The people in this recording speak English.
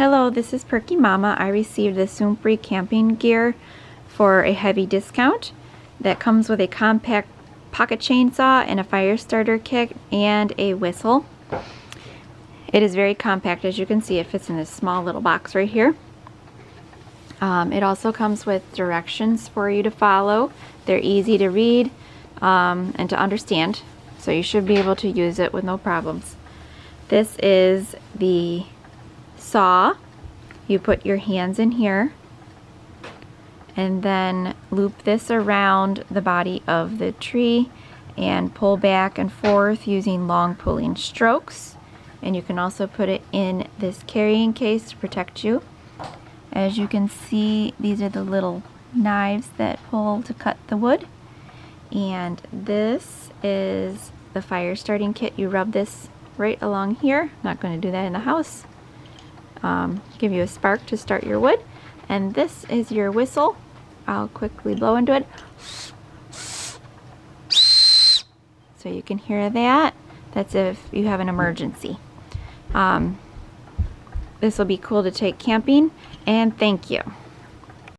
Hello, this is Perky Mama. I received the Sumpri camping gear for a heavy discount that comes with a compact pocket chainsaw and a fire starter kit and a whistle. It is very compact. As you can see, it fits in this small little box right here. It also comes with directions for you to follow. They're easy to read and to understand, so you should be able to use it with no problems. This is the saw. You put your hands in here and then loop this around the body of the tree and pull back and forth using long pulling strokes. And you can also put it in this carrying case to protect you. As you can see, these are the little knives that pull to cut the wood. And this is the fire starting kit. You rub this right along here. I'm not going to do that in the house. Give you a spark to start your wood. And this is your whistle. I'll quickly blow into it so you can hear that. That's if you have an emergency. This will be cool to take camping, and thank you.